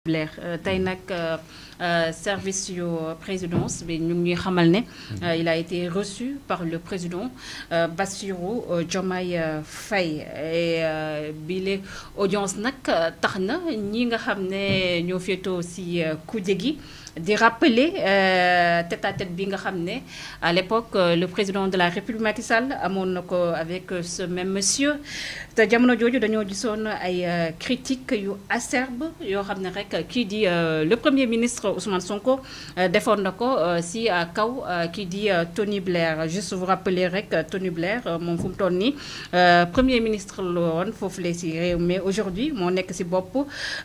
Blair tey nag service yu présidence bi ñu ngi xamal ne il a été reçu par le président Bassirou Diomaye Faye et bi les audience nag tax na ñi nga xam ne ñoo féetoo ci kuje gi di rappeler tête à tête bi nga xam ne à l'époque le président de la République Macky Sall amoon na ko avec ce même monsieur te jamono jooju dañoo gisoon ay critiques yu acerbe yoo xam ne rek kii di le premier ministre Ousmane Sonko defoon na ko si kaw kii di Tony Blair juste vous rappeler rek Tony Blair moom fu mu toll nii premier ministre la woon foofu la si réew mais aujourd'hui moo nekk si bopp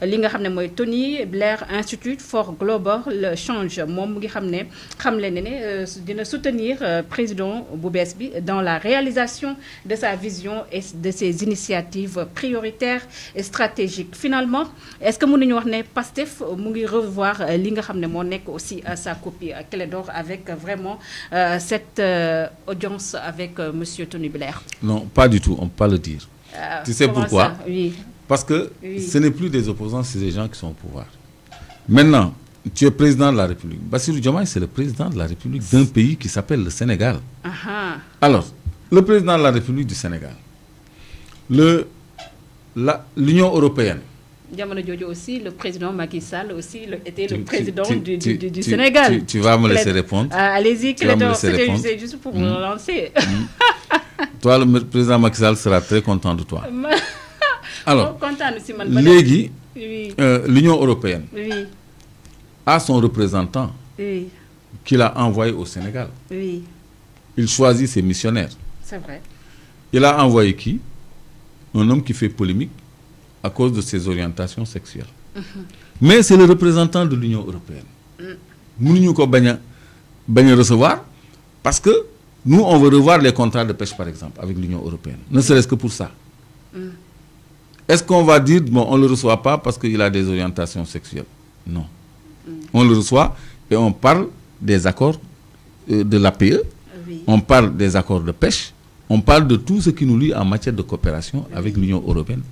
li nga xam ne mooy Tony Blair Institute for Global Change moom mu ngi xam ne xamle ne dina soutenir président bu bees bi dans la réalisation de sa vision et de ses initiatives prioritaires et stratégiques. Finalement, est-ce que mën nañu wax ne Pastef mu ngi revoir li nga xam ne moo nekk aussi sa copie clé d'or avec vraiment cette audience avec monsieur Tony Blair? Non, pas du tout, on peut pas le dire. Tu sais pourquoi? Ça? Oui. Parce que ce n'est plus des opposants, c'est des gens qui sont au pouvoir. Maintenant, tu es président de la République. Bassirou Diomaye, c'est le président de la République d'un pays qui s'appelle le Sénégal. Alors, le président de la République du Sénégal, l'Union européenne. Jamono Jojo aussi, le président Macky Sall aussi était le président du Sénégal. Tu vas me laisser répondre. Allez-y, Clédor, c'était juste pour me relancer. Toi, le président Macky Sall sera très content de toi. Alors, l'Union européenne a son représentant qu'il a envoyé au Sénégal. Il choisit ses missionnaires. C'est vrai. Il a envoyé qui? Un homme qui fait polémique à cause de ses orientations sexuelles. Mais c'est le représentant de l'Union européenne. Nous ne pouvons pas recevoir parce que nous, on veut revoir les contrats de pêche, par exemple, avec l'Union européenne. Ne serait-ce que pour ça. Est-ce qu'on va dire, bon, on ne le reçoit pas parce qu'il a des orientations sexuelles? Non. On le reçoit et on parle des accords de l'APE, on parle des accords de pêche, on parle de tout ce qui nous lie en matière de coopération avec l'Union européenne.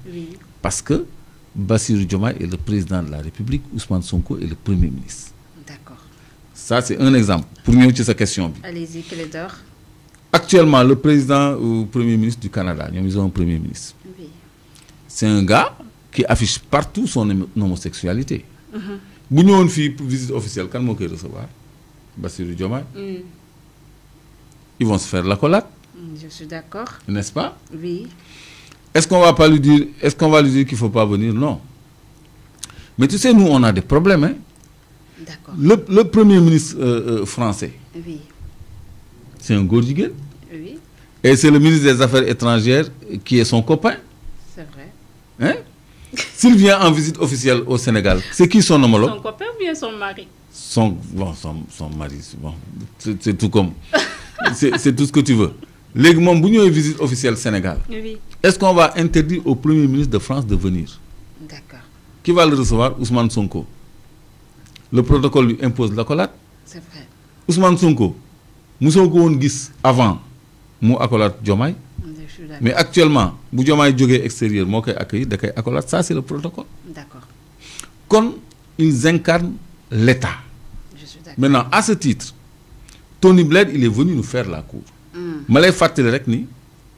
Parce que Bassirou Diomaye est le président de la République, Ousmane Sonko est le premier ministre. D'accord. Ça, c'est un exemple. Pour nous, c'est sa question. Allez-y, Clédor. Actuellement, le président ou premier ministre du Canada, ils ont un premier ministre. C'est un gars qui affiche partout son homosexualité. Si nous avons une visite officielle, quand on va recevoir Bassirou Diomaye, ils vont se faire la collade. Je suis d'accord. N'est-ce pas? Oui. Est-ce qu'on va pas lui dire, est-ce qu'on va lui dire qu'il ne faut pas venir? Non. Mais tu sais, nous, on a des problèmes. Hein? D'accord. Le premier ministre français, c'est un Gordiguen. Oui. Et c'est le ministre des Affaires étrangères qui est son copain. C'est vrai. Hein? S'il vient en visite officielle au Sénégal, c'est qui son homologue? Son copain ou bien son mari? Son mari, bon, c'est tout comme... c'est tout ce que tu veux. Les gens qui ont une visite officielle au Sénégal, est-ce qu'on va interdire au premier ministre de France de venir? D'accord. Qui va le recevoir? Ousmane Sonko. Le protocole lui impose l'accolade. C'est vrai. Ousmane Sonko, nous sommes dit avant, nous accolade Diomaye. Mais actuellement, si Diomaye est extérieur, moi qui accueilli, accolade, ça c'est le protocole. D'accord. Comme ils incarnent l'État. Je suis d'accord. Maintenant, à ce titre, Tony Blair, il est venu nous faire la cour. Malay Fatil Rekni,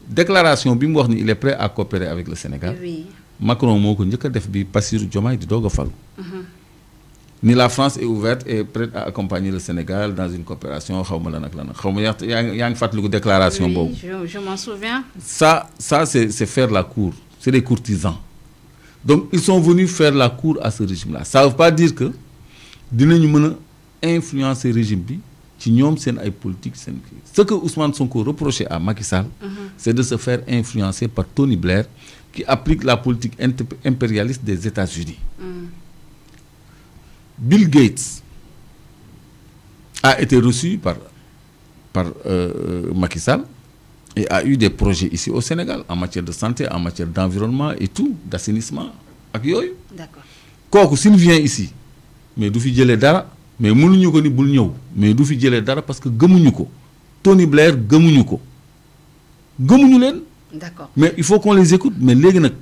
déclaration, il est prêt à coopérer avec le Sénégal. Oui. Macron moko ñëk def bi Bassirou Diomaye di doga fallu. Ni la France est ouverte et prête à accompagner le Sénégal dans une coopération xawma lan ak lan. Xawma yaa ngi fatlikou déclaration bobu. Oui, je m'en souviens. Ça c'est faire la cour, c'est des courtisans. Donc ils sont venus faire la cour à ce régime-là. Ça veut pas dire que dinañu mëna influencer régime bi ci ñom sen ay politique sen. Ce que Ousmane Sonko reprochait à Macky Sall, c'est de se faire influencer par Tony Blair qui applique la politique impérialiste des États-Unis. Bill Gates a été reçu par Macky Sall et a eu des projets ici au Sénégal en matière de santé, en matière d'environnement et tout, d'assainissement. D'accord. Quand s'il vient ici, mais du fi jëlé dara, mais mënuñu ko ni bul ñëw, mais du fi jëlé dara parce que gëmuñu ko. Tony Blair gëmuñu ko. Gëmuñu leen. D'accord. Mais il faut qu'on les écoute. Mais légui nak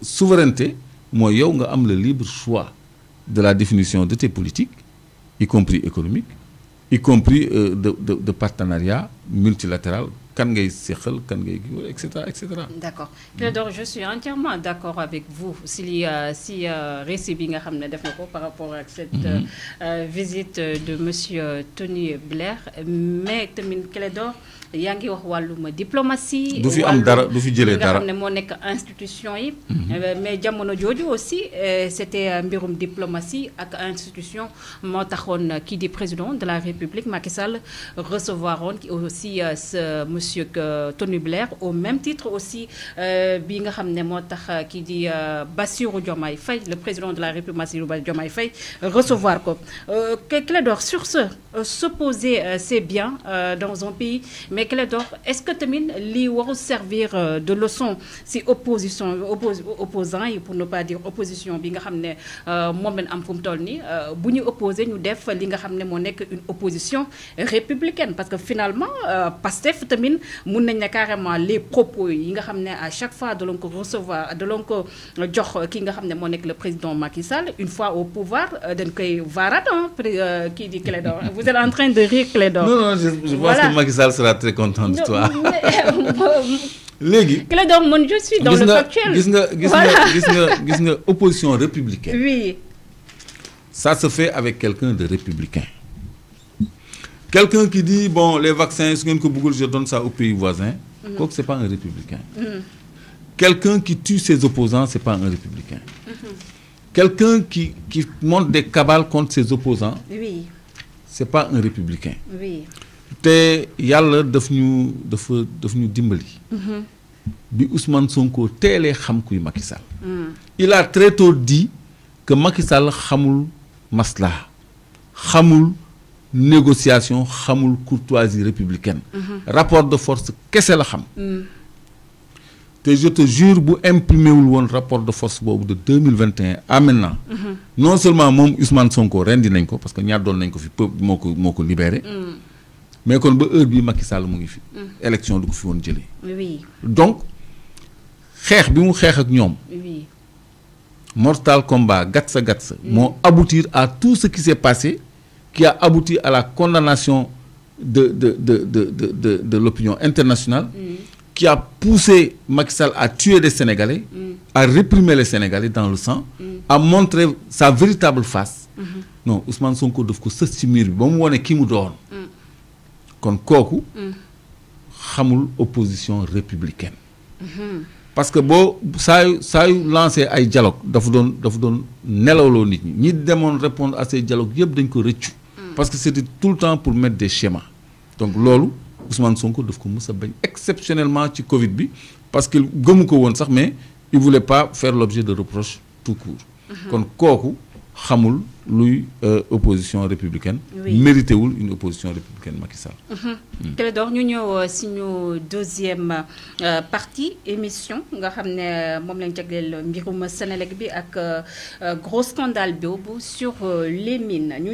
souveraineté moy yow nga am le libre choix de la définition de tes politiques, y compris économiques, y compris de partenariat multilatéral, etc. D'accord. Clédor, je suis entièrement d'accord avec vous si récit bi nga xamné def nako par rapport à cette visite de monsieur Tony Blair, mais tamit Clédor yaa ngi wax wàllum diplomatie. du fi am dara du fi jëlee dara nga xam ne moo nekk institution yi. mais jamono jooju aussi c'était mbirum diplomatie ak institution moo taxoon kii di président de la République Macky Sall recevoir aussi ce monsieur Tony Blair au même titre aussi bi nga xam ne moo tax kii di Bassirou Diomaye Faye le président de la République Bassirou Diomaye Faye recevoir ko Clédor sur ce s'opposer c'est bien dans un pays. Mais Clédor, est-ce que tamit li waru servir de leçon si opposition opposants yi pour ne pas dire opposition bi nga xamné mom lañ am fu mu toll nii bu ñu opposé ñu def li nga xamné mo nek une opposition républicaine parce que finalement Pastef tamit mun nañ ne carrément les propos yi nga xamné à chaque fois de l'on ko recevoir de l'on ko jox ki nga xamné mo nek le président Macky Sall une fois au pouvoir dañ koy varat qui dit Clédor. Vous êtes en train de rire Clédor. Non, je pense que Macky Sall sera très content de toi. Clédor, je suis dans le factuel. Gis nga opposition républicaine. Oui. Ça se fait avec quelqu'un de républicain. Quelqu'un qui dit, bon, les vaccins, je donne ça aux pays voisins. Ce n'est pas un républicain. Quelqu'un qui tue ses opposants, ce n'est pas un républicain. Quelqu'un qui monte des cabales contre ses opposants, oui. Ce n'est pas un républicain. Oui. Te yalla daf ñu dimbali. Bi Ousmane Sonko télé xam kuy Macky Sall. Il a très tôt dit que Macky Sall xamul masla, xamul négociation, xamul courtoisie républicaine. Rapport de force kese la xam. Te je te jure bu imprimé wul won rapport de force bobu de 2021 à maintenant. Non seulement mom Ousmane Sonko rendi nañ ko parce que ñaar doon nañ ko fi peuple moko libéré. Mais kon ba heure bi Macky Sall mu ngi fi. Élection du ko fi won jëlé. Oui. Donc xex bi mu xex ak ñom. Oui. Mortal combat gatsa moo aboutir à tout ce qui s'est passé qui a abouti à la condamnation de l'opinion internationale. Qui a poussé Macky Sall à tuer des Sénégalais, à réprimer les Sénégalais dans le sang, à montrer sa véritable face. Non, Ousmane Sonko daf ko sës ci mur bi ba mu wone ki mu doon. Kon kooku xamul opposition républicaine. Parce que ça a lancé ay dialogue dafa doon nelawloo nit ñi demoon répondre à ces dialogues yëpp dañ ko rëccu. Parce que c'était tout le temps pour mettre des schémas. Donc loolu Ousmane Sonko daf ko mës a bañ exceptionnellement ci Covid bi parce que gëmu ko woon sax mais il voulait pas faire l'objet de reproches tout court. Kon kooku xamul luy opposition républicaine. Mérité wul une opposition républicaine Macky Sall. Clédor ñu ñëw suñu deuxième partie émission nga xam ne moom lañ jagleel mbirum Senelec bi ak gros scandale boobu sur les mines ñu